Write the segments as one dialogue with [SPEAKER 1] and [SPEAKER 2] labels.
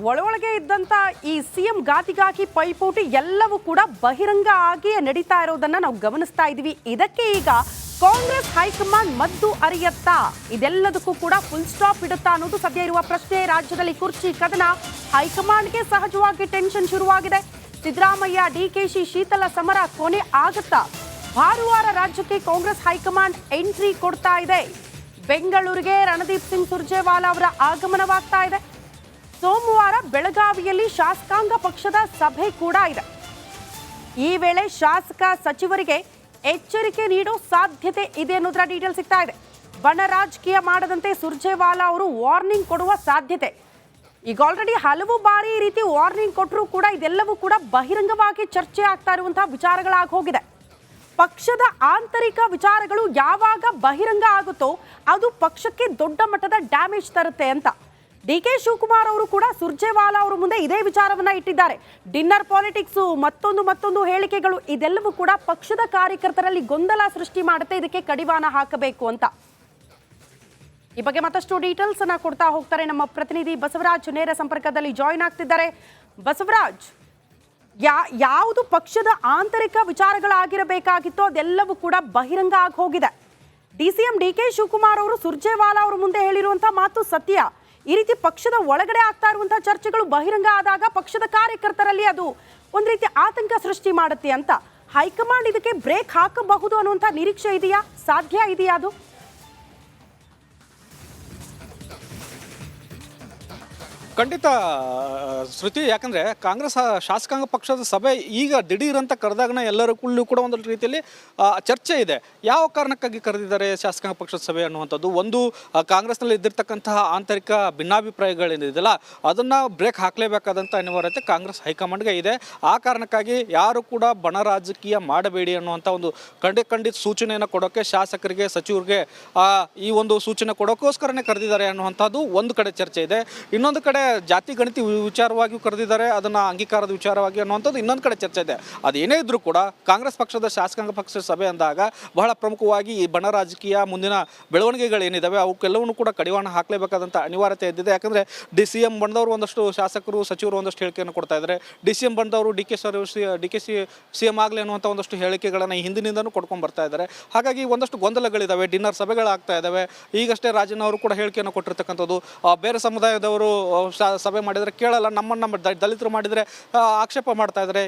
[SPEAKER 1] ಒಳೊಳಗೆ ಇದ್ದಂತ ಈ ಸಿಎಂ ಗಾತಿಗಾಗಿ ಪೈಪೋಟಿ ಎಲ್ಲವೂ ಕೂಡ ಬಹಿರಂಗ ಆಗಿ ನಡೀತಾ ಇರೋದನ್ನ ನಾವು ಗಮನಿಸ್ತಾ ಇದೀವಿ. ಇದಕ್ಕೆ ಈಗ ಕಾಂಗ್ರೆಸ್ ಹೈಕಮಾಂಡ್ ಮದ್ದು ಅರಿಯತ್ತಾ, ಇದೆಲ್ಲದಕ್ಕೂ ಕೂಡ ಫುಲ್ ಸ್ಟಾಪ್ ಇಡುತ್ತಾ ಅನ್ನೋದು ಸದ್ಯ ಇರುವ ಪ್ರಶ್ನೆ. ರಾಜ್ಯದಲ್ಲಿ ಕುರ್ಚಿ ಕದನ, ಹೈಕಮಾಂಡ್ಗೆ ಸಹಜವಾಗಿ ಟೆನ್ಷನ್ ಶುರುವಾಗಿದೆ. ಸಿದ್ದರಾಮಯ್ಯ ಡಿಕೆಶಿ ಶೀತಲ ಸಮರ ಕೊನೆ ಆಗುತ್ತಾ? ಭಾನುವಾರ ರಾಜ್ಯಕ್ಕೆ ಕಾಂಗ್ರೆಸ್ ಹೈಕಮಾಂಡ್ ಎಂಟ್ರಿ ಕೊಡ್ತಾ ಇದೆ. ಬೆಂಗಳೂರಿಗೆ ರಣದೀಪ್ ಸಿಂಗ್ ಸುರ್ಜೇವಾಲಾ ಅವರ ಆಗಮನವಾಗ್ತಾ ಇದೆ. ಸೋಮವಾರ ಬೆಳಗಾವಿಯಲ್ಲಿ ಶಾಸಕಾಂಗ ಪಕ್ಷದ ಸಭೆ ಕೂಡ ಇದೆ. ಈ ವೇಳೆ ಶಾಸಕ ಸಚಿವರಿಗೆ ಎಚ್ಚರಿಕೆ ನೀಡೋ ಸಾಧ್ಯತೆ ಇದೆ ಅನ್ನೋದರ ಡೀಟೇಲ್ ಸಿಗ್ತಾ ಇದೆ. ಬಣ ರಾಜಕೀಯ ಮಾಡದಂತೆ ಸುರ್ಜೇವಾಲಾ ಅವರು ವಾರ್ನಿಂಗ್ ಕೊಡುವ ಸಾಧ್ಯತೆ. ಈಗ ಆಲ್ರೆಡಿ ಹಲವು ಬಾರಿ ಈ ರೀತಿ ವಾರ್ನಿಂಗ್ ಕೊಟ್ಟರೂ ಕೂಡ ಇದೆಲ್ಲವೂ ಕೂಡ ಬಹಿರಂಗವಾಗಿ ಚರ್ಚೆ ಆಗ್ತಾ ಇರುವಂತಹ ವಿಚಾರಗಳಾಗಿ ಹೋಗಿದೆ. ಪಕ್ಷದ ಆಂತರಿಕ ವಿಚಾರಗಳು ಯಾವಾಗ ಬಹಿರಂಗ ಆಗುತ್ತೋ ಅದು ಪಕ್ಷಕ್ಕೆ ದೊಡ್ಡ ಮಟ್ಟದ ಡ್ಯಾಮೇಜ್ ತರುತ್ತೆ ಅಂತ ಡಿಕೆ ಶಿವಕುಮಾರ್ ಅವರು ಕೂಡ ಸುರ್ಜೇವಾಲಾ ಅವರ ಮುಂದೆ ಇದೇ ವಿಚಾರವನ್ನ ಇಟ್ಟಿದ್ದಾರೆ. ಡಿನ್ನರ್ ಪಾಲಿಟಿಕ್ಸ್, ಮತ್ತೊಂದು ಹೇಳಿಕೆಗಳು, ಇದೆಲ್ಲವೂ ಕೂಡ ಪಕ್ಷದ ಕಾರ್ಯಕರ್ತರಲ್ಲಿ ಗೊಂದಲ ಸೃಷ್ಟಿ ಮಾಡುತ್ತೆ. ಇದಕ್ಕೆ ಕಡಿವಾಣ ಹಾಕಬೇಕು ಅಂತ ಈ ಬಗ್ಗೆ ಮತ್ತಷ್ಟು ಡೀಟೇಲ್ಸ್ ಅನ್ನ ಕೊಡ್ತಾ ಹೋಗ್ತಾರೆ ನಮ್ಮ ಪ್ರತಿನಿಧಿ ಬಸವರಾಜ್. ನೇರ ಸಂಪರ್ಕದಲ್ಲಿ ಜಾಯಿನ್ ಆಗ್ತಿದ್ದಾರೆ. ಬಸವರಾಜ್, ಯಾವುದು ಪಕ್ಷದ ಆಂತರಿಕ ವಿಚಾರಗಳಾಗಿರಬೇಕಾಗಿತ್ತು ಅದೆಲ್ಲವೂ ಕೂಡ ಬಹಿರಂಗ ಆಗಿ ಹೋಗಿದೆ. ಡಿಸಿಎಂ ಡಿಕೆ ಶಿವಕುಮಾರ್ ಅವರು ಸುರ್ಜೇವಾಲಾ ಅವರ ಮುಂದೆ ಹೇಳಿರುವಂತಹ ಮಾತು ಸತ್ಯ. ಈ ರೀತಿ ಪಕ್ಷದ ಒಳಗಡೆ ಆಗ್ತಾ ಇರುವಂತಹ ಚರ್ಚೆಗಳು ಬಹಿರಂಗ ಆದಾಗ ಪಕ್ಷದ ಕಾರ್ಯಕರ್ತರಲ್ಲಿ ಅದು ಒಂದ್ ರೀತಿ ಆತಂಕ ಸೃಷ್ಟಿ ಮಾಡುತ್ತೆ ಅಂತ ಹೈಕಮಾಂಡ್ ಇದಕ್ಕೆ ಬ್ರೇಕ್ ಹಾಕಬಹುದು ಅನ್ನುವಂಥ ನಿರೀಕ್ಷೆ ಇದೆಯಾ? ಸಾಧ್ಯ ಇದೆಯಾ ಅದು?
[SPEAKER 2] ಖಂಡಿತ ಶ್ರುತಿ, ಯಾಕಂದರೆ ಕಾಂಗ್ರೆಸ್ ಶಾಸಕಾಂಗ ಪಕ್ಷದ ಸಭೆ ಈಗ ದಿಢೀರ್ ಅಂತ ಕರೆದಾಗನ ಎಲ್ಲರಿಗೂ ಕೂಡ ಒಂದು ರೀತಿಯಲ್ಲಿ ಚರ್ಚೆ ಇದೆ. ಯಾವ ಕಾರಣಕ್ಕಾಗಿ ಕರೆದಿದ್ದಾರೆ ಶಾಸಕಾಂಗ ಪಕ್ಷದ ಸಭೆ ಅನ್ನುವಂಥದ್ದು. ಒಂದು, ಕಾಂಗ್ರೆಸ್ನಲ್ಲಿ ಇದ್ದಿರ್ತಕ್ಕಂತಹ ಆಂತರಿಕ ಭಿನ್ನಾಭಿಪ್ರಾಯಗಳೇನಿದೆಯಲ್ಲ ಅದನ್ನು ಬ್ರೇಕ್ ಹಾಕಲೇಬೇಕಾದಂಥ ಅನಿವಾರ್ಯತೆ ಕಾಂಗ್ರೆಸ್ ಹೈಕಮಾಂಡ್ಗೆ ಇದೆ. ಆ ಕಾರಣಕ್ಕಾಗಿ ಯಾರು ಕೂಡ ಬಣ ರಾಜಕೀಯ ಮಾಡಬೇಡಿ ಅನ್ನುವಂಥ ಒಂದು ಖಂಡಿತ ಸೂಚನೆಯನ್ನು ಕೊಡೋಕ್ಕೆ ಶಾಸಕರಿಗೆ, ಸಚಿವರಿಗೆ ಈ ಒಂದು ಸೂಚನೆ ಕೊಡೋಕ್ಕೋಸ್ಕರನೇ ಕರೆದಿದ್ದಾರೆ ಅನ್ನುವಂಥದ್ದು ಒಂದು ಕಡೆ ಚರ್ಚೆ ಇದೆ. ಇನ್ನೊಂದು ಕಡೆ ಜಾತಿ ಗಣತಿ ವಿಚಾರವಾಗಿಯೂ ಕರೆದಿದ್ದಾರೆ, ಅದನ್ನು ಅಂಗೀಕಾರದ ವಿಚಾರವಾಗಿ ಅನ್ನುವಂಥದ್ದು ಇನ್ನೊಂದು ಕಡೆ ಚರ್ಚೆ ಇದೆ. ಅದೇನೇ ಇದ್ರೂ ಕೂಡ ಕಾಂಗ್ರೆಸ್ ಪಕ್ಷದ ಶಾಸಕಾಂಗ ಪಕ್ಷದ ಸಭೆ ಅಂದಾಗ ಬಹಳ ಪ್ರಮುಖವಾಗಿ ಈ ಬಣ ರಾಜಕೀಯ ಮುಂದಿನ ಬೆಳವಣಿಗೆಗಳೇನಿದ್ದಾವೆ ಅವಕ್ಕೆಲ್ಲವನ್ನೂ ಕೂಡ ಕಡಿವಾಣ ಹಾಕಲೇಬೇಕಾದಂಥ ಅನಿವಾರ್ಯತೆ ಇದ್ದಿದೆ. ಯಾಕಂದರೆ ಡಿ.ಸಿ.ಎಂ ಬಂದವರು ಒಂದಷ್ಟು ಶಾಸಕರು, ಸಚಿವರು ಒಂದಷ್ಟು ಹೇಳಿಕೆಯನ್ನು ಕೊಡ್ತಾ ಇದ್ದಾರೆ. ಡಿ.ಸಿ.ಎಂ ಬಂದವರು ಡಿ ಕೆ ಸಿ ಎಂ ಆಗಲಿ ಅನ್ನುವಂಥ ಒಂದಷ್ಟು ಹೇಳಿಕೆಗಳನ್ನು ಈ ಹಿಂದಿನಿಂದನೂ ಕೊಡ್ಕೊಂಡು ಬರ್ತಾ ಇದ್ದಾರೆ. ಹಾಗಾಗಿ ಒಂದಷ್ಟು ಗೊಂದಲಗಳಿದ್ದಾವೆ, ಡಿನ್ನರ್ ಸಭೆಗಳಾಗ್ತಾ ಇದ್ದಾವೆ. ಈಗಷ್ಟೇ ರಾಜನ್ ಅವರು ಕೂಡ ಹೇಳಿಕೆಯನ್ನು ಕೊಟ್ಟಿರ್ತಕ್ಕಂಥದ್ದು, ಬೇರೆ ಸಮುದಾಯದವರು ಸಭೆ ಮಾಡಿದರೆ ಕೇಳಲ್ಲ, ನಮ್ಮ ದಲಿತರು ಮಾಡಿದರೆ ಆಕ್ಷೇಪ ಮಾಡ್ತಾ ಇದ್ದಾರೆ.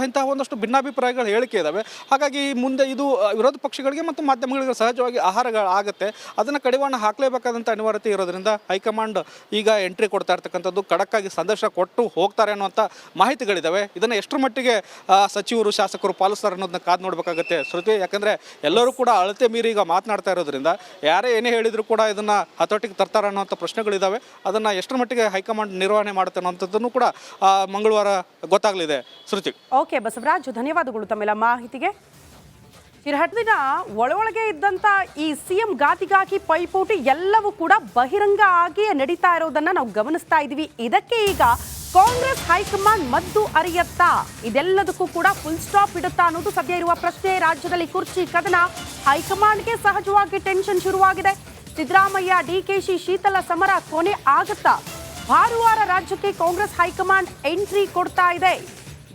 [SPEAKER 2] ಇಂತಹ ಒಂದಷ್ಟು ಭಿನ್ನಾಭಿಪ್ರಾಯಗಳು ಹೇಳಿಕೆ ಇದ್ದಾವೆ. ಹಾಗಾಗಿ ಮುಂದೆ ಇದು ವಿರೋಧ ಪಕ್ಷಗಳಿಗೆ ಮತ್ತು ಮಾಧ್ಯಮಗಳಿಗೆ ಸಹಜವಾಗಿ ಆಹಾರಗಳಾಗುತ್ತೆ. ಅದನ್ನು ಕಡಿವಾಣ ಹಾಕಲೇಬೇಕಾದಂಥ ಅನಿವಾರ್ಯತೆ ಇರೋದ್ರಿಂದ ಹೈಕಮಾಂಡ್ ಈಗ ಎಂಟ್ರಿ ಕೊಡ್ತಾ ಇರ್ತಕ್ಕಂಥದ್ದು, ಖಡಕ್ಕಾಗಿ ಸಂದೇಶ ಕೊಟ್ಟು ಹೋಗ್ತಾರೆ ಅನ್ನುವಂಥ ಮಾಹಿತಿಗಳಿದ್ದಾವೆ. ಇದನ್ನು ಎಷ್ಟರ ಮಟ್ಟಿಗೆ ಸಚಿವರು, ಶಾಸಕರು ಪಾಲಿಸ್ತಾರೆ ಅನ್ನೋದನ್ನ ಕಾದು ನೋಡಬೇಕಾಗುತ್ತೆ ಶ್ರುತಿ. ಯಾಕಂದರೆ ಎಲ್ಲರೂ ಕೂಡ ಅಳತೆ ಮೀರಿ ಈಗ ಮಾತನಾಡ್ತಾ ಇರೋದ್ರಿಂದ ಯಾರೇ ಏನೇ ಹೇಳಿದರೂ ಕೂಡ ಇದನ್ನು ಹತೋಟಿಗೆ ತರ್ತಾರೆ ಅನ್ನೋಂಥ ಪ್ರಶ್ನೆಗಳಿದ್ದಾವೆ. ಅದನ್ನು ಎಷ್ಟರ ಮಟ್ಟಿಗೆ ಹೈಕಮಾಂಡ್ ನಿರ್ವಹಣೆ ಮಾಡುತ್ತೆ ಅನ್ನೋಂಥದ್ದನ್ನು ಕೂಡ ಮಂಗಳವಾರ ಗೊತ್ತಾಗಲಿದೆ ಶ್ರುತಿ.
[SPEAKER 1] ಓಕೆ ಬಸವರಾಜ್, ಧನ್ಯವಾದಗಳು ತಮ್ಮೆಲ್ಲ ಮಾಹಿತಿಗೆ. ಹಿರಹಟ್ಟಿನ ಒಳೊಳಗೆ ಇದ್ದಂತ ಈ ಸಿಎಂ ಗಾತಿಗಾಗಿ ಪೈಪೋಟಿ ಎಲ್ಲವೂ ಕೂಡ ಬಹಿರಂಗ ಆಗಿ ನಡೀತಾ ಇರೋದನ್ನ ನಾವು ಗಮನಿಸ್ತಾ ಇದೀವಿ. ಇದಕ್ಕೆ ಈಗ ಕಾಂಗ್ರೆಸ್ ಹೈಕಮಾಂಡ್ ಮದ್ದು ಅರಿಯತ್ತಾ, ಇದೆಲ್ಲದಕ್ಕೂ ಕೂಡ ಫುಲ್ ಸ್ಟಾಪ್ ಇಡುತ್ತಾ ಅನ್ನೋದು ಸದ್ಯ ಇರುವ ಪ್ರಶ್ನೆ. ರಾಜ್ಯದಲ್ಲಿ ಕುರ್ಚಿ ಕದನ, ಹೈಕಮಾಂಡ್ಗೆ ಸಹಜವಾಗಿ ಟೆನ್ಷನ್ ಶುರುವಾಗಿದೆ. ಸಿದ್ದರಾಮಯ್ಯ ಡಿಕೆಶಿ ಶೀತಲ ಸಮರ ಕೊನೆ ಆಗುತ್ತಾ? ಭಾನುವಾರ ರಾಜ್ಯಕ್ಕೆ ಕಾಂಗ್ರೆಸ್ ಹೈಕಮಾಂಡ್ ಎಂಟ್ರಿ ಕೊಡ್ತಾ ಇದೆ.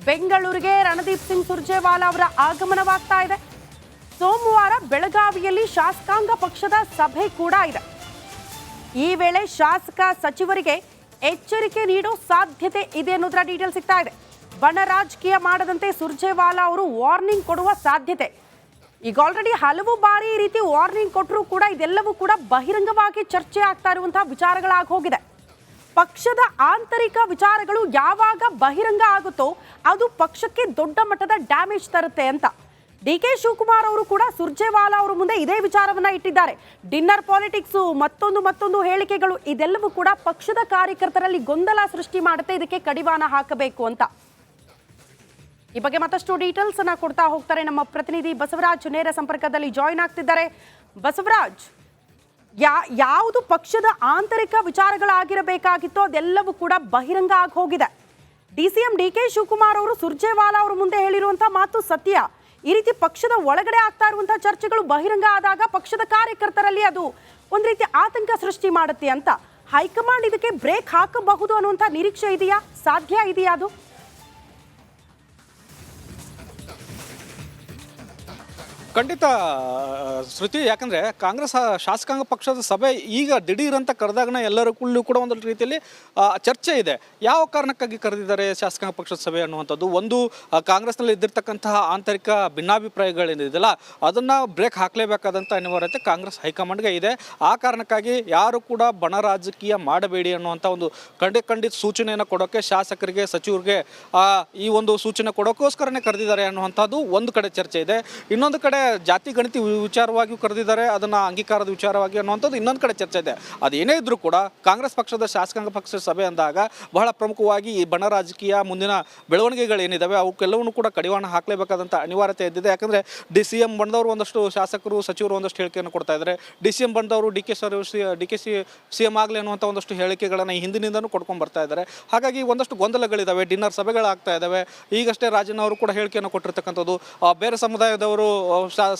[SPEAKER 1] ಬೆಂಗಳೂರಿಗೆ ರಣದೀಪ್ ಸಿಂಗ್ ಸುರ್ಜೇವಾಲಾ ಅವರ ಆಗಮನವಾಗ್ತಾ ಇದೆ. ಸೋಮವಾರ ಬೆಳಗಾವಿಯಲ್ಲಿ ಶಾಸಕಾಂಗ ಪಕ್ಷದ ಸಭೆ ಕೂಡ ಇದೆ. ಈ ವೇಳೆ ಶಾಸಕ ಸಚಿವರಿಗೆ ಎಚ್ಚರಿಕೆ ನೀಡೋ ಸಾಧ್ಯತೆ ಇದೆ ಅನ್ನೋದರ ಡೀಟೇಲ್ ಸಿಗ್ತಾ ಇದೆ. ಬಣ ರಾಜಕೀಯ ಮಾಡದಂತೆ ಸುರ್ಜೇವಾಲಾ ಅವರು ವಾರ್ನಿಂಗ್ ಕೊಡುವ ಸಾಧ್ಯತೆ. ಈಗ ಆಲ್ರೆಡಿ ಹಲವು ಬಾರಿ ಈ ರೀತಿ ವಾರ್ನಿಂಗ್ ಕೊಟ್ಟರೂ ಕೂಡ ಇದೆಲ್ಲವೂ ಕೂಡ ಬಹಿರಂಗವಾಗಿ ಚರ್ಚೆ ಆಗ್ತಾ ಇರುವಂತಹ ವಿಚಾರಗಳಾಗಿ ಹೋಗಿದೆ. ಪಕ್ಷದ ಆಂತರಿಕ ವಿಚಾರಗಳು ಯಾವಾಗ ಬಹಿರಂಗ ಆಗುತ್ತೋ ಅದು ಪಕ್ಷಕ್ಕೆ ದೊಡ್ಡ ಮಟ್ಟದ ಡ್ಯಾಮೇಜ್ ತರುತ್ತೆ ಅಂತ ಡಿಕೆ ಶಿವಕುಮಾರ್ ಅವರು ಕೂಡ ಸುರ್ಜೇವಾಲಾ ಅವರ ಮುಂದೆ ಇದೇ ವಿಚಾರವನ್ನ ಇಟ್ಟಿದ್ದಾರೆ. ಡಿನ್ನರ್ ಪಾಲಿಟಿಕ್ಸ್, ಮತ್ತೊಂದು ಹೇಳಿಕೆಗಳು, ಇದೆಲ್ಲವೂ ಕೂಡ ಪಕ್ಷದ ಕಾರ್ಯಕರ್ತರಲ್ಲಿ ಗೊಂದಲ ಸೃಷ್ಟಿ ಮಾಡುತ್ತೆ. ಇದಕ್ಕೆ ಕಡಿವಾಣ ಹಾಕಬೇಕು ಅಂತ ಈ ಬಗ್ಗೆ ಮತ್ತಷ್ಟು ಡೀಟೇಲ್ಸ್ ಅನ್ನ ಕೊಡ್ತಾ ಹೋಗ್ತಾರೆ ನಮ್ಮ ಪ್ರತಿನಿಧಿ ಬಸವರಾಜ್. ನೇರ ಸಂಪರ್ಕದಲ್ಲಿ ಜಾಯಿನ್ ಆಗ್ತಿದ್ದಾರೆ. ಬಸವರಾಜ್, ಯಾವುದು ಪಕ್ಷದ ಆಂತರಿಕ ವಿಚಾರಗಳಾಗಿರಬೇಕಾಗಿತ್ತೋ ಅದೆಲ್ಲವೂ ಕೂಡ ಬಹಿರಂಗ ಆಗಿ ಹೋಗಿದೆ. ಡಿಸಿಎಂ ಡಿಕೆ ಶಿವಕುಮಾರ್ ಅವರು ಸುರ್ಜೇವಾಲಾ ಅವರ ಮುಂದೆ ಹೇಳಿರುವಂತಹ ಮಾತು ಸತ್ಯ. ಈ ರೀತಿ ಪಕ್ಷದ ಒಳಗಡೆ ಆಗ್ತಾ ಇರುವಂತಹ ಚರ್ಚೆಗಳು ಬಹಿರಂಗ ಆದಾಗ ಪಕ್ಷದ ಕಾರ್ಯಕರ್ತರಲ್ಲಿ ಅದು ಒಂದ್ ರೀತಿ ಆತಂಕ ಸೃಷ್ಟಿ ಮಾಡುತ್ತೆ ಅಂತ ಹೈಕಮಾಂಡ್ ಇದಕ್ಕೆ ಬ್ರೇಕ್ ಹಾಕಬಹುದು ಅನ್ನುವಂಥ ನಿರೀಕ್ಷೆ ಇದೆಯಾ? ಸಾಧ್ಯ ಇದೆಯಾ ಅದು?
[SPEAKER 2] ಖಂಡಿತ ಶ್ರುತಿ, ಯಾಕಂದರೆ ಕಾಂಗ್ರೆಸ್ ಶಾಸಕಾಂಗ ಪಕ್ಷದ ಸಭೆ ಈಗ ದಿಢೀರ್ ಅಂತ ಕರೆದಾಗನ ಎಲ್ಲರಲ್ಲೂ ಕೂಡ ಒಂದು ರೀತಿಯಲ್ಲಿ ಚರ್ಚೆ ಇದೆ. ಯಾವ ಕಾರಣಕ್ಕಾಗಿ ಕರೆದಿದ್ದಾರೆ ಶಾಸಕಾಂಗ ಪಕ್ಷದ ಸಭೆ ಅನ್ನುವಂಥದ್ದು. ಒಂದು, ಕಾಂಗ್ರೆಸ್ನಲ್ಲಿ ಇದ್ದಿರ್ತಕ್ಕಂತಹ ಆಂತರಿಕ ಭಿನ್ನಾಭಿಪ್ರಾಯಗಳೇನಿದೆಯಲ್ಲ ಅದನ್ನು ಬ್ರೇಕ್ ಹಾಕಲೇಬೇಕಾದಂಥ ಅನಿವಾರ್ಯತೆ ಕಾಂಗ್ರೆಸ್ ಹೈಕಮಾಂಡ್ಗೆ ಇದೆ. ಆ ಕಾರಣಕ್ಕಾಗಿ ಯಾರು ಕೂಡ ಬಣ ರಾಜಕೀಯ ಮಾಡಬೇಡಿ ಅನ್ನುವಂಥ ಒಂದು ಖಂಡಿತ ಸೂಚನೆಯನ್ನು ಕೊಡೋಕ್ಕೆ ಶಾಸಕರಿಗೆ, ಸಚಿವರಿಗೆ ಈ ಒಂದು ಸೂಚನೆ ಕೊಡೋಕ್ಕೋಸ್ಕರನೇ ಕರೆದಿದ್ದಾರೆ ಅನ್ನುವಂಥದ್ದು ಒಂದು ಕಡೆ ಚರ್ಚೆ ಇದೆ. ಇನ್ನೊಂದು ಕಡೆ ಜಾತಿ ಗಣತಿ ವಿಚಾರವಾಗಿಯೂ ಕರೆದಿದ್ದಾರೆ, ಅದನ್ನು ಅಂಗೀಕಾರದ ವಿಚಾರವಾಗಿ ಅನ್ನುವಂಥದ್ದು ಇನ್ನೊಂದು ಕಡೆ ಚರ್ಚೆ ಇದೆ. ಅದೇನೇ ಇದ್ರೂ ಕೂಡ ಕಾಂಗ್ರೆಸ್ ಪಕ್ಷದ ಶಾಸಕಾಂಗ ಪಕ್ಷದ ಸಭೆ ಅಂದಾಗ ಬಹಳ ಪ್ರಮುಖವಾಗಿ ಈ ಬಣ ರಾಜಕೀಯ ಮುಂದಿನ ಬೆಳವಣಿಗೆಗಳೇನಿದ್ದಾವೆ ಅವಕ್ಕೆಲ್ಲವನ್ನೂ ಕೂಡ ಕಡಿವಾಣ ಹಾಕಲೇಬೇಕಾದಂಥ ಅನಿವಾರ್ಯತೆ ಇದ್ದಿದೆ. ಯಾಕಂದರೆ DCM ಬಣ್ಣದವರು ಒಂದಷ್ಟು ಶಾಸಕರು, ಸಚಿವರು ಒಂದಷ್ಟು ಹೇಳಿಕೆಯನ್ನು ಕೊಡ್ತಾ ಇದ್ದಾರೆ. DCM ಬಣ್ಣದವರು ಡಿ ಕೆ ಸಿ ಎಂ ಆಗಲಿ ಅನ್ನುವಂಥ ಒಂದಷ್ಟು ಹೇಳಿಕೆಗಳನ್ನು ಈ ಹಿಂದಿನಿಂದನೂ ಕೊಡ್ಕೊಂಡು ಬರ್ತಾ ಇದ್ದಾರೆ. ಹಾಗಾಗಿ ಒಂದಷ್ಟು ಗೊಂದಲಗಳಿದ್ದಾವೆ, ಡಿನ್ನರ್ ಸಭೆಗಳಾಗ್ತಾ ಇದ್ದಾವೆ. ಈಗಷ್ಟೇ ರಾಜನ್ ಅವರು ಕೂಡ ಹೇಳಿಕೆಯನ್ನು ಕೊಟ್ಟಿರ್ತಕ್ಕಂಥದ್ದು, ಬೇರೆ ಸಮುದಾಯದವರು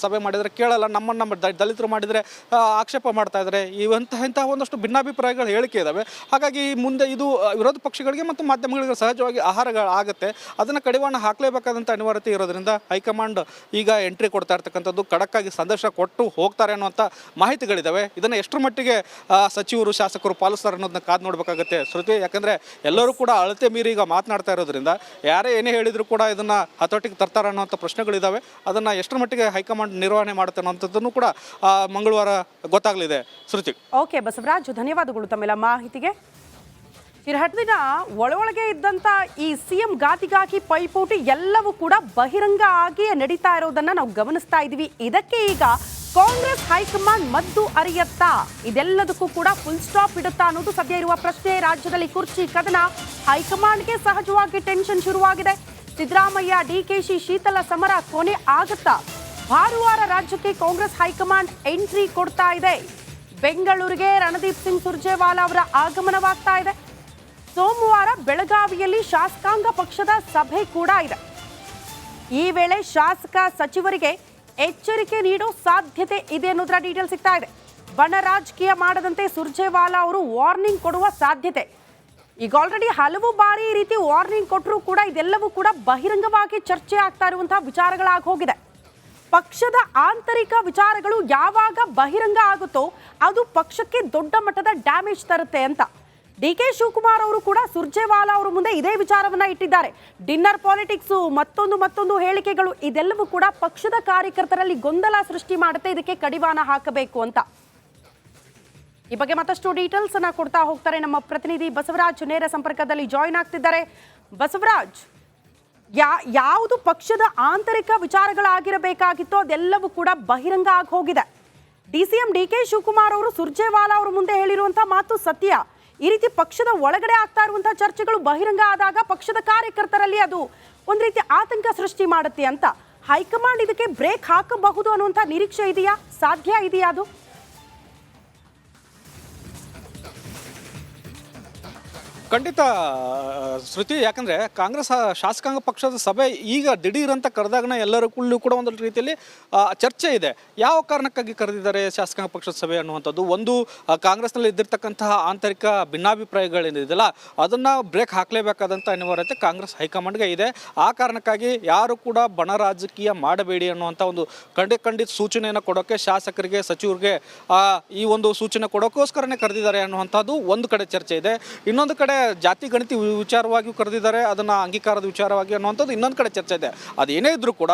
[SPEAKER 2] ಸಭೆ ಮಾಡಿದರೆ ಕೇಳಲ್ಲ, ನಮ್ಮ ದಲಿತರು ಮಾಡಿದರೆ ಆಕ್ಷೇಪ ಮಾಡ್ತಾ ಇದ್ದಾರೆ. ಇಂತಹ ಒಂದಷ್ಟು ಭಿನ್ನಾಭಿಪ್ರಾಯಗಳು ಹೇಳಿಕೆ ಇದ್ದಾವೆ. ಹಾಗಾಗಿ ಮುಂದೆ ಇದು ವಿರೋಧ ಪಕ್ಷಗಳಿಗೆ ಮತ್ತು ಮಾಧ್ಯಮಗಳಿಗೆ ಸಹಜವಾಗಿ ಆಹಾರಗಳಾಗುತ್ತೆ. ಅದನ್ನು ಕಡಿವಾಣ ಹಾಕಲೇಬೇಕಾದಂಥ ಅನಿವಾರ್ಯತೆ ಇರೋದ್ರಿಂದ ಹೈಕಮಾಂಡ್ ಈಗ ಎಂಟ್ರಿ ಕೊಡ್ತಾ ಇರ್ತಕ್ಕಂಥದ್ದು, ಖಡಕ್ಕಾಗಿ ಸಂದೇಶ ಕೊಟ್ಟು ಹೋಗ್ತಾರೆ ಅನ್ನುವಂಥ ಮಾಹಿತಿಗಳಿದ್ದಾವೆ. ಇದನ್ನು ಎಷ್ಟರ ಮಟ್ಟಿಗೆ ಸಚಿವರು, ಶಾಸಕರು ಪಾಲಿಸ್ತಾರೆ ಅನ್ನೋದನ್ನ ಕಾದು ನೋಡಬೇಕಾಗುತ್ತೆ ಶ್ರುತಿ. ಯಾಕಂದರೆ ಎಲ್ಲರೂ ಕೂಡ ಅಳತೆ ಮೀರಿ ಈಗ ಮಾತನಾಡ್ತಾ ಇರೋದ್ರಿಂದ ಯಾರೇ ಏನೇ ಹೇಳಿದರೂ ಕೂಡ ಇದನ್ನು ಹತೋಟಿಗೆ ತರ್ತಾರೆ ಅನ್ನೋಂಥ ಪ್ರಶ್ನೆಗಳಿದ್ದಾವೆ. ಅದನ್ನು ಎಷ್ಟರ ಮಟ್ಟಿಗೆ ಹೈಕಮಾಂಡ್ ನಿರ್ವಹಣೆ ಮಾಡುತ್ತೆ ಅನ್ನೋಂಥದ್ದನ್ನು ಕೂಡ ಮಂಗಳವಾರ ಗೊತ್ತಾಗಲಿದೆ ಶ್ರುತಿ.
[SPEAKER 1] ಓಕೆ ಬಸವರಾಜ್, ಧನ್ಯವಾದಗಳು ತಮ್ಮೆಲ್ಲ ಮಾಹಿತಿಗೆ. ಹಿರಹಟ್ಟಿನ ಒಳಗೆ ಇದ್ದಂಥ ಈ CM ಗಾದಿಗಾಗಿ ಪೈಪೋಟಿ ಎಲ್ಲವೂ ಕೂಡ ಬಹಿರಂಗ ಆಗಿಯೇ ನಡೀತಾ ಇರೋದನ್ನ ನಾವು ಗಮನಿಸ್ತಾ ಇದ್ದೀವಿ. ಇದಕ್ಕೆ ಈಗ ಕಾಂಗ್ರೆಸ್ ಹೈಕಮಾಂಡ್ ಮದ್ದು ಅರಿಯತ್ತಾ? ಇದೆಲ್ಲದಕ್ಕೂ ಕೂಡ ಫುಲ್ ಸ್ಟಾಪ್ ಇಡುತ್ತಾ ಅನ್ನೋದು ಸದ್ಯ ಇರುವ ಪ್ರಶ್ನೆ. ರಾಜ್ಯದಲ್ಲಿ ಕುರ್ಚಿ ಕದನ, ಹೈಕಮಾಂಡ್ಗೆ ಸಹಜವಾಗಿ ಟೆನ್ಷನ್ ಶುರುವಾಗಿದೆ. ಸಿದ್ದರಾಮಯ್ಯ DKC ಶೀತಲ ಸಮರ ಕೊನೆ ಆಗುತ್ತಾ? ಭಾನುವಾರ ರಾಜ್ಯಕ್ಕೆ ಕಾಂಗ್ರೆಸ್ ಹೈಕಮಾಂಡ್ ಎಂಟ್ರಿ ಕೊಡ್ತಾ ಇದೆ. ಬೆಂಗಳೂರಿಗೆ ರಣದೀಪ್ ಸಿಂಗ್ ಸುರ್ಜೇವಾಲಾ ಅವರ ಆಗಮನವಾಗ್ತಾ ಇದೆ. ಸೋಮವಾರ ಬೆಳಗಾವಿಯಲ್ಲಿ ಶಾಸಕಾಂಗ ಪಕ್ಷದ ಸಭೆ ಕೂಡ ಇದೆ. ಈ ವೇಳೆ ಶಾಸಕ ಸಚಿವರಿಗೆ ಎಚ್ಚರಿಕೆ ನೀಡೋ ಸಾಧ್ಯತೆ ಇದೆ ಅನ್ನೋದರ ಡೀಟೇಲ್ ಸಿಗ್ತಾ ಇದೆ. ಬಣ ರಾಜಕೀಯ ಮಾಡದಂತೆ ಸುರ್ಜೇವಾಲಾ ಅವರು ವಾರ್ನಿಂಗ್ ಕೊಡುವ ಸಾಧ್ಯತೆ. ಈಗ ಆಲ್ರೆಡಿ ಹಲವು ಬಾರಿ ಈ ರೀತಿ ವಾರ್ನಿಂಗ್ ಕೊಟ್ಟರೂ ಕೂಡ ಇದೆಲ್ಲವೂ ಕೂಡ ಬಹಿರಂಗವಾಗಿ ಚರ್ಚೆ ಆಗ್ತಾ ಇರುವಂತಹ ವಿಚಾರಗಳಾಗಿ ಹೋಗಿದೆ. ಪಕ್ಷದ ಆಂತರಿಕ ವಿಚಾರಗಳು ಯಾವಾಗ ಬಹಿರಂಗ ಆಗುತ್ತೋ ಅದು ಪಕ್ಷಕ್ಕೆ ದೊಡ್ಡ ಮಟ್ಟದ ಡ್ಯಾಮೇಜ್ ತರುತ್ತೆ ಅಂತ DK ಶಿವಕುಮಾರ್ ಅವರು ಕೂಡ ಸುರ್ಜೇವಾಲಾ ಅವರ ಮುಂದೆ ಇದೇ ವಿಚಾರವನ್ನ ಇಟ್ಟಿದ್ದಾರೆ. ಡಿನ್ನರ್ ಪಾಲಿಟಿಕ್ಸ್, ಮತ್ತೊಂದು ಹೇಳಿಕೆಗಳು, ಇದೆಲ್ಲವೂ ಕೂಡ ಪಕ್ಷದ ಕಾರ್ಯಕರ್ತರಲ್ಲಿ ಗೊಂದಲ ಸೃಷ್ಟಿ ಮಾಡುತ್ತೆ. ಇದಕ್ಕೆ ಕಡಿವಾಣ ಹಾಕಬೇಕು ಅಂತ ಈ ಬಗ್ಗೆ ಮತ್ತಷ್ಟು ಡೀಟೇಲ್ಸ್ ಅನ್ನ ಕೊಡ್ತಾ ಹೋಗ್ತಾರೆ ನಮ್ಮ ಪ್ರತಿನಿಧಿ ಬಸವರಾಜ್. ನೇರ ಸಂಪರ್ಕದಲ್ಲಿ ಜಾಯಿನ್ ಆಗ್ತಿದ್ದಾರೆ. ಬಸವರಾಜ್, ಯಾವುದು ಪಕ್ಷದ ಆಂತರಿಕ ವಿಚಾರಗಳಾಗಿರಬೇಕಾಗಿತ್ತೋ ಅದೆಲ್ಲವೂ ಕೂಡ ಬಹಿರಂಗ ಆಗಿ ಹೋಗಿದೆ. DCM DK ಶಿವಕುಮಾರ್ ಅವರು ಸುರ್ಜೇವಾಲಾ ಅವರ ಮುಂದೆ ಹೇಳಿರುವಂತಹ ಮಾತು ಸತ್ಯ. ಈ ರೀತಿ ಪಕ್ಷದ ಒಳಗಡೆ ಆಗ್ತಾ ಇರುವಂತಹ ಚರ್ಚೆಗಳು ಬಹಿರಂಗ ಆದಾಗ ಪಕ್ಷದ ಕಾರ್ಯಕರ್ತರಲ್ಲಿ ಅದು ಒಂದು ರೀತಿ ಆತಂಕ ಸೃಷ್ಟಿ ಮಾಡುತ್ತೆ ಅಂತ ಹೈಕಮಾಂಡ್ ಇದಕ್ಕೆ ಬ್ರೇಕ್ ಹಾಕಬಹುದು ಅನ್ನುವಂಥ ನಿರೀಕ್ಷೆ ಇದೆಯಾ? ಸಾಧ್ಯ ಇದೆಯಾ ಅದು?
[SPEAKER 2] ಖಂಡಿತ ಶ್ರುತಿ, ಯಾಕಂದರೆ ಕಾಂಗ್ರೆಸ್ ಶಾಸಕಾಂಗ ಪಕ್ಷದ ಸಭೆ ಈಗ ದಿಢೀರ್ ಅಂತ ಕರೆದಾಗನ ಎಲ್ಲರಲ್ಲೂ ಕೂಡ ಒಂದು ರೀತಿಯಲ್ಲಿ ಚರ್ಚೆ ಇದೆ. ಯಾವ ಕಾರಣಕ್ಕಾಗಿ ಕರೆದಿದ್ದಾರೆ ಶಾಸಕಾಂಗ ಪಕ್ಷದ ಸಭೆ ಅನ್ನುವಂಥದ್ದು. ಒಂದು, ಕಾಂಗ್ರೆಸ್ನಲ್ಲಿ ಇದ್ದಿರ್ತಕ್ಕಂತಹ ಆಂತರಿಕ ಭಿನ್ನಾಭಿಪ್ರಾಯಗಳೇನಿದೆಯಲ್ಲ ಅದನ್ನು ಬ್ರೇಕ್ ಹಾಕಲೇಬೇಕಾದಂಥ ಅನಿವಾರ್ಯತೆ ಕಾಂಗ್ರೆಸ್ ಹೈಕಮಾಂಡ್ಗೆ ಇದೆ. ಆ ಕಾರಣಕ್ಕಾಗಿ ಯಾರು ಕೂಡ ಬಣ ರಾಜಕೀಯ ಮಾಡಬೇಡಿ ಅನ್ನುವಂಥ ಒಂದು ಖಂಡಿತ ಸೂಚನೆಯನ್ನು ಕೊಡೋಕ್ಕೆ ಶಾಸಕರಿಗೆ, ಸಚಿವರಿಗೆ ಈ ಒಂದು ಸೂಚನೆ ಕೊಡೋಕ್ಕೋಸ್ಕರನೇ ಕರೆದಿದ್ದಾರೆ ಅನ್ನುವಂಥದ್ದು ಒಂದು ಕಡೆ ಚರ್ಚೆ ಇದೆ. ಇನ್ನೊಂದು ಕಡೆ ಜಾತಿ ಗಣತಿ ವಿಚಾರವಾಗಿಯೂ ಕರೆದಿದ್ದಾರೆ, ಅದನ್ನು ಅಂಗೀಕಾರದ ವಿಚಾರವಾಗಿ ಅನ್ನುವಂಥದ್ದು ಇನ್ನೊಂದು ಕಡೆ ಚರ್ಚೆ ಇದೆ. ಅದೇನೇ ಇದ್ರೂ ಕೂಡ